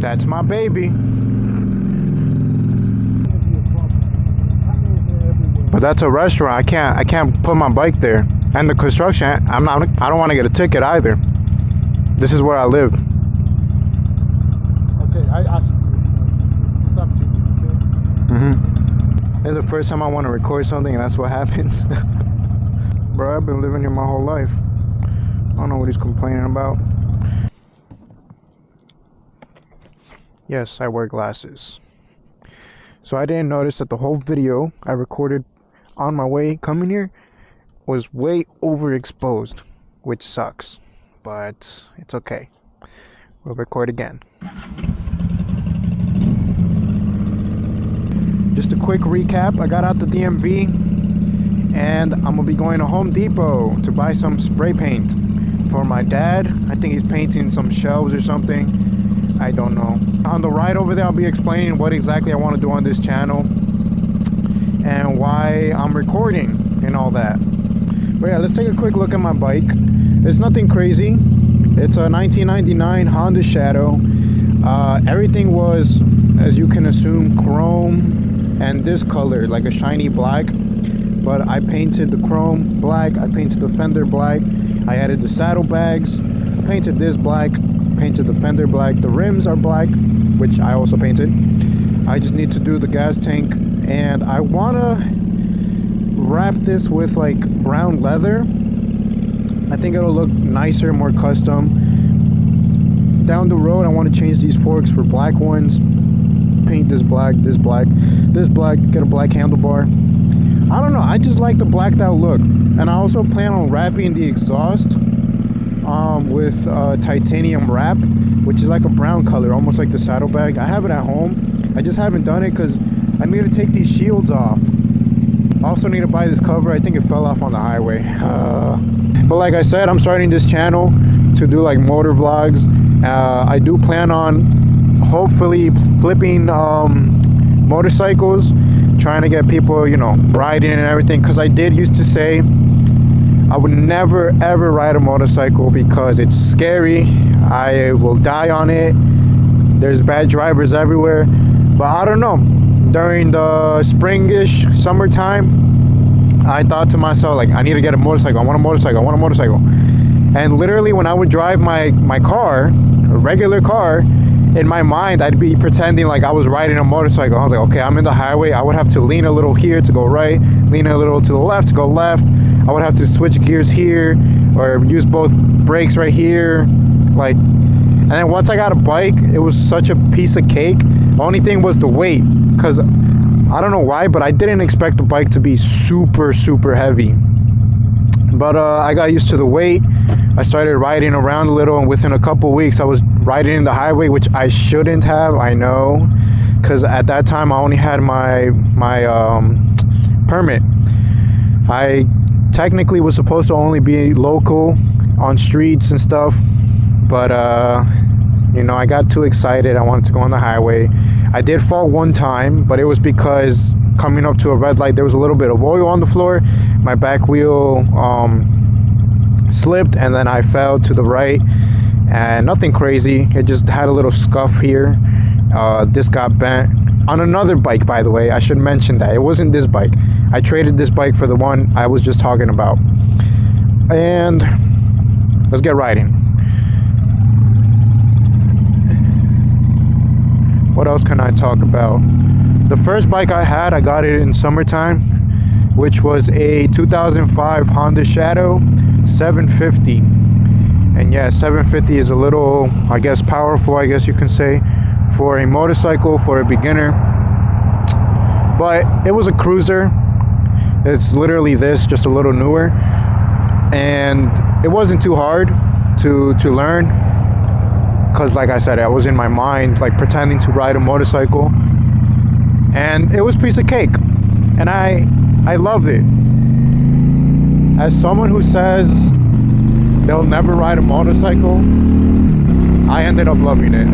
That's my baby. But that's a restaurant. I can't put my bike there. And the construction, I don't want to get a ticket either. This is where I live. Okay, I asked you. It's up to you, okay? It's the first time I want to record something and that's what happens. Bro, I've been living here my whole life. I don't know what he's complaining about. Yes, I wear glasses. So I didn't notice that the whole video I recorded on my way coming here was way overexposed, which sucks, but it's okay. We'll record again. Just a quick recap. I got out the DMV and I'm gonna be going to Home Depot to buy some spray paint for my dad. I think he's painting some shelves or something. I don't know. On the ride over there, I'll be explaining what exactly I want to do on this channel and why I'm recording and all that. But yeah, let's take a quick look at my bike. It's nothing crazy. It's a 1999 Honda Shadow. Everything was, as you can assume, chrome and this color, like a shiny black. But I painted the chrome black. I painted the fender black. I added the saddlebags. Painted this black. Painted the fender black. The rims are black, which I also painted. I just need to do the gas tank, and I wanna wrap this with like brown leather. I think it'll look nicer, more custom. Down the road, I want to change these forks for black ones. Paint this black, this black, this black. Get a black handlebar. I don't know. I just like the blacked out look, and I also plan on wrapping the exhaust with titanium wrap, which is like a brown color, almost like the saddlebag. I have it at home. I just haven't done it because I need to take these shields off. I also need to buy this cover. I think it fell off on the highway. But like I said, I'm starting this channel to do like motor vlogs. I do plan on hopefully flipping motorcycles, trying to get people, you know, riding and everything, because I did used to say I would never ever ride a motorcycle because it's scary. I will die on it. There's bad drivers everywhere. But I don't know, during the springish summertime, I thought to myself, like, I need to get a motorcycle. I want a motorcycle. I want a motorcycle. And literally when I would drive my car, a regular car, in my mind I'd be pretending like I was riding a motorcycle. I was like, okay, I'm in the highway. I would have to lean a little here to go right, lean a little to the left to go left. I would have to switch gears here or use both brakes right here, like. And then once I got a bike, it was such a piece of cake. The only thing was the weight, because I don't know why, but I didn't expect the bike to be super heavy. But I got used to the weight. I started riding around a little, and within a couple weeks I was riding in the highway, which I shouldn't have, I know, because at that time I only had my permit. I technically was supposed to only be local on streets and stuff, but you know, I got too excited. I wanted to go on the highway. I did fall one time, but it was because coming up to a red light, there was a little bit of oil on the floor. My back wheel slipped, and then I fell to the right, and nothing crazy. It just had a little scuff here. This got bent on another bike, by the way. I should mention that it wasn't this bike. I traded this bike for the one I was just talking about. And let's get riding. What else can I talk about? The first bike I had, I got it in summertime, which was a 2005 Honda Shadow 750. And yeah, 750 is a little, I guess, powerful, I guess you can say, for a motorcycle, for a beginner. But it was a cruiser. It's literally this, just a little newer. And it wasn't too hard to learn, because like I said, I was in my mind like pretending to ride a motorcycle, and it was a piece of cake, and I loved it. As someone who says they'll never ride a motorcycle, I ended up loving it.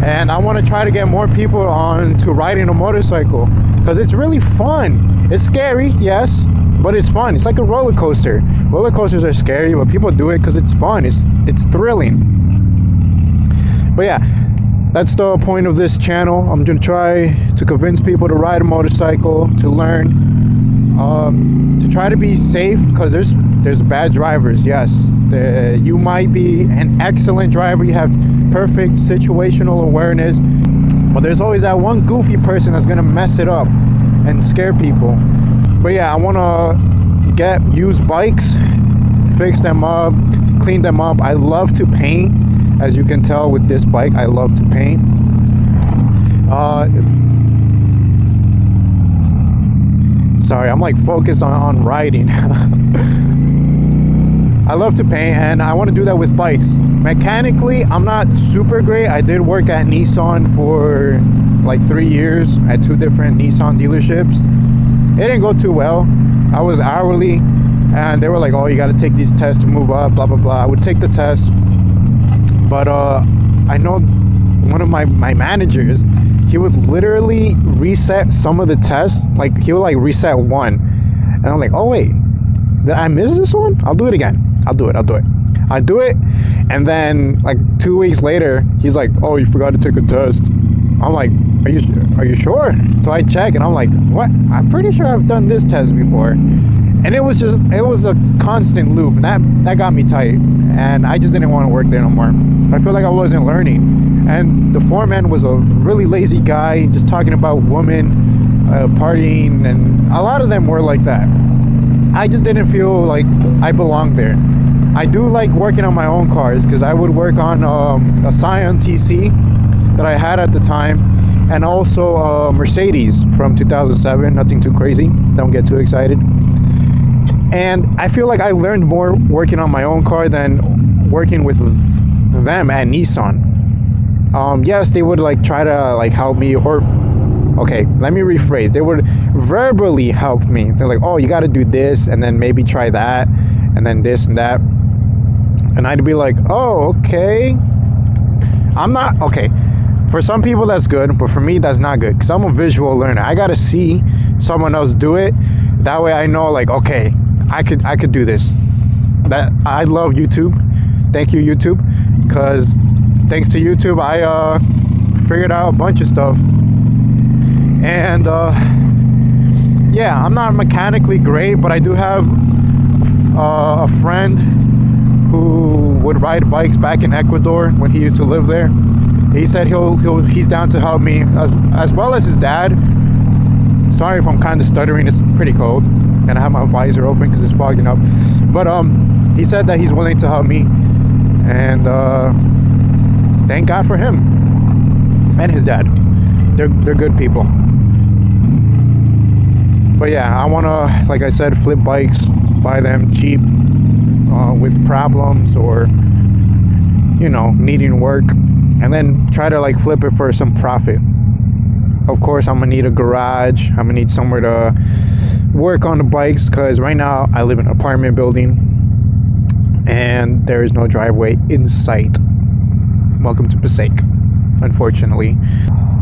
And I want to try to get more people on to riding a motorcycle, because it's really fun. It's scary, yes, but it's fun. It's like a roller coaster. Roller coasters are scary, but people do it because it's fun. It's thrilling. But yeah, that's the point of this channel. I'm gonna try to convince people to ride a motorcycle, to learn, to try to be safe, because there's bad drivers. Yes, you might be an excellent driver, you have perfect situational awareness, but there's always that one goofy person that's gonna mess it up and scare people. But yeah, I want to get used bikes, fix them up, clean them up. I love to paint, as you can tell with this bike. I love to paint. Sorry, I'm like focused on riding. I love to paint, and I want to do that with bikes. Mechanically, I'm not super great. I did work at Nissan for like 3 years at 2 different Nissan dealerships. It didn't go too well. I was hourly, and they were like, oh, you got to take these tests to move up, blah blah blah. I would take the test, but I know one of my managers, he would literally reset some of the tests. Like, he would like reset one, and I'm like, oh wait, did I miss this one? I'll do it again. I do it, and then like 2 weeks later, he's like, oh, you forgot to take a test. I'm like, are you sure? So I check, and I'm like, what? I'm pretty sure I've done this test before. And it was a constant loop, and that got me tight, and I just didn't want to work there no more. I feel like I wasn't learning, and the foreman was a really lazy guy, just talking about women, partying, and a lot of them were like that. I just didn't feel like I belonged there. I do like working on my own cars, because I would work on a Scion TC that I had at the time, and also a Mercedes from 2007, nothing too crazy, don't get too excited. And I feel like I learned more working on my own car than working with them at Nissan. Yes, they would like try to like help me, or okay, let me rephrase. They would verbally help me. They're like, oh, you got to do this, and then maybe try that, and then this and that. And I'd be like, oh, okay. I'm not, okay. For some people that's good, but for me that's not good, because I'm a visual learner. I got to see someone else do it. That way I know, like, okay, I could do this. That I love YouTube. Thank you, YouTube, because thanks to YouTube, I figured out a bunch of stuff. And yeah, I'm not mechanically great, but I do have a friend who would ride bikes back in Ecuador when he used to live there. He said he's down to help me, as well as his dad. Sorry if I'm kind of stuttering, it's pretty cold, and I have my visor open because it's fogging up. But he said that he's willing to help me, and thank God for him and his dad. They're good people. But yeah, I want to, like I said, flip bikes, buy them cheap, with problems or, you know, needing work, and then try to like flip it for some profit. Of course, I'm gonna need a garage. I'm gonna need somewhere to work on the bikes, because right now I live in an apartment building and there is no driveway in sight. Welcome to Passaic, unfortunately.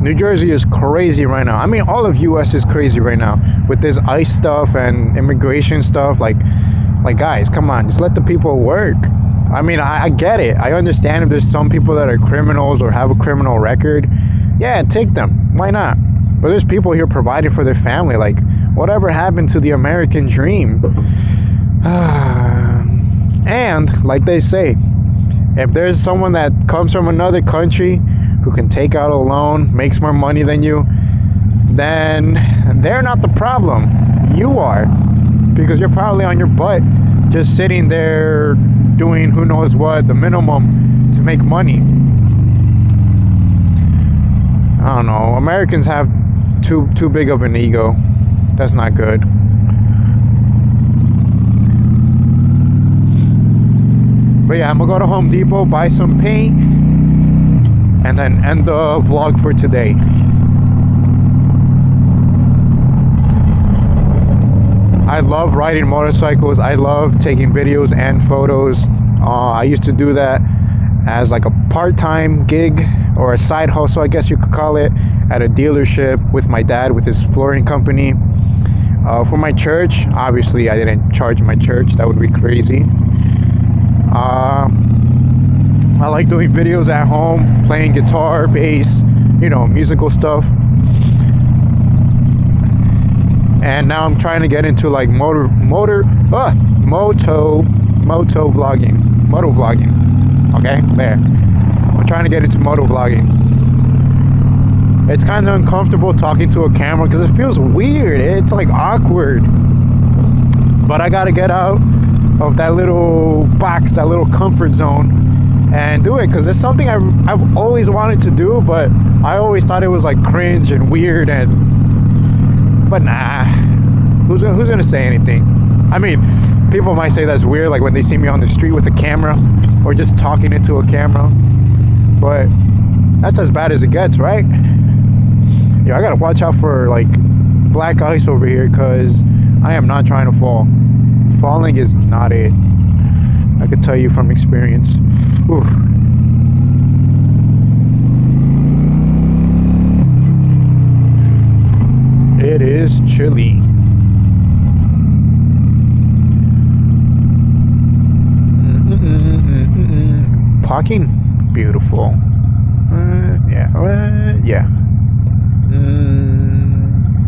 New Jersey is crazy right now. I mean, all of US is crazy right now with this ICE stuff and immigration stuff. Like guys, come on, just let the people work. I mean, I get it. I understand if there's some people that are criminals or have a criminal record. Yeah, take them. Why not? But there's people here providing for their family. Like, whatever happened to the American dream? And like they say, if there's someone that comes from another country who can take out a loan, makes more money than you, then they're not the problem. You are. Because you're probably on your butt just sitting there doing who knows what, the minimum to make money. I don't know. Americans have too big of an ego. That's not good. But yeah, I'm gonna go to Home Depot, buy some paint, and then end the vlog for today. I love riding motorcycles. I love taking videos and photos. I used to do that as like a part-time gig or a side hustle, I guess you could call it, at a dealership with my dad with his flooring company. For my church, obviously I didn't charge my church. That would be crazy. I like doing videos at home, playing guitar, bass, you know, musical stuff. And now I'm trying to get into like moto vlogging. Okay, there. I'm trying to get into moto vlogging. It's kind of uncomfortable talking to a camera because it feels weird. It's like awkward. But I gotta get out of that little box, that little comfort zone, and do it because it's something I've always wanted to do, but I always thought it was like cringe and weird, but nah, who's gonna say anything? I mean, people might say that's weird, like when they see me on the street with a camera or just talking into a camera, but that's as bad as it gets, right? Yeah, I gotta watch out for like black ice over here because I am not trying to fall. Falling is not it. I could tell you from experience. Oof. It is chilly. Parking, beautiful. Yeah.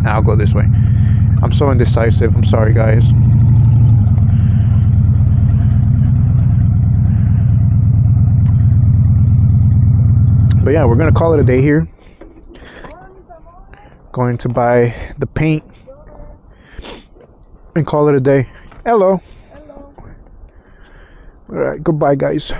I'll go this way. I'm so indecisive. I'm sorry, guys. But yeah, we're gonna call it a day here. Going to buy the paint and call it a day. Hello. All right, goodbye, guys.